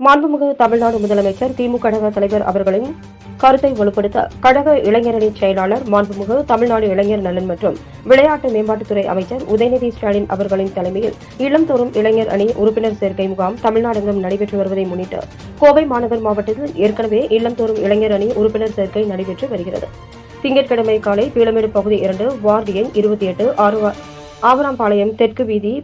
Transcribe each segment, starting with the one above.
மாண்புமிகு தமிழ்நாடு முதலமைச்சர் திமுக கழக தலைவர் அவர்களின் கருத்தை வலுப்படுத்த கழக இளைஞரணி செயலாளர் மாண்புமிகு தமிழ்நாடு இளைஞர் நலன் மற்றும் விளையாட்டு மேம்பாட்டுத்துறை அமைச்சர் உதயநிதி ஸ்டாலின் அவர்களின் தலைமையில் இல்லம்தோறும் இளைஞர் அணி உறுப்பினர் சேர்க்கை முகாம் தமிழ்நாடெங்கும் நடைபெற்று வருவதை முன்னிட்டு கோவை மாநகர் மாவட்டத்தில் ஏற்கனவே இல்லம்தோறும் இளைஞர் அணி உறுப்பினர் சேர்க்கை நடைபெற்று வருகிறது. திங்கட்கிழமை காலை பீளமேடு பகுதி 2 வார்டு எண் 28 ஆவராம்பாளையம் தெற்கு வீதி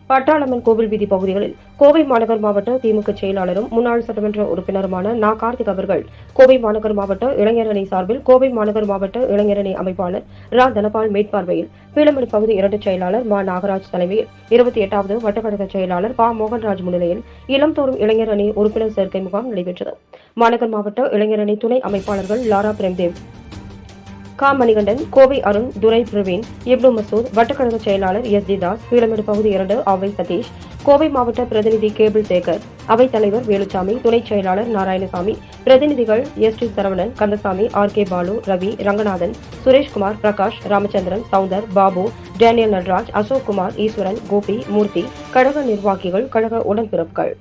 பட்டாளம்மன் கோவில் வீதி பகுதிகளில் கோவை மாநகர் மாவட்ட திமுக செயலாளரும் முன்னாள் சட்டமன்ற உறுப்பினருமான நா. கார்த்திக் அவர்கள் கோவை மாநகர் மாவட்ட இளைஞர் அணி சார்பில் கோவை மாநகர் மாவட்ட இளைஞர் அணி அமைப்பாளர் ரா. தனபால் மேற்பார்வையில் பீளமேடு பகுதி 2 செயலாளர் மா. நாகராஜ் தலைமையில் 28வது வட்டக்கழக செயலாளர் ப. மோகன்ராஜ் முன்னிலையில் இல்லம்தோறும் இளைஞர் அணி உறுப்பினர் சேர்க்கை முகாம் நடைபெற்றது. மாநகர் மாவட்ட இளைஞர் அணி துணை அமைப்பாளர்கள் லாரா பிரேம்தேவ், கா. மணிகண்டன், கோவை அருண், துரை பிரவீன், இப்னு மசூத், வட்டக்கழக செயலாளர் எஸ். டி. தாஸ், பீளமேடு பகுதி 2 ஆவை சதீஷ், கோவை மாவட்ட பிரதிநிதி கேபிள் சேகர், அவைத் தலைவர் வேலுச்சாமி, துணைச் செயலாளர் நாராயணசாமி, பிரதிநிதிகள் S. T. Saravanan, Kandasamy, R. K. Balu, Ravi, Ranganathan, Sureshkumar, Prakash, Ramachandran, Soundar, Babu, Daniel Nataraj, Ashok Kumar, Eswaran, Gopi, Murthy, கழக நிர்வாகிகள், கழக உடன்பிறப்புகள்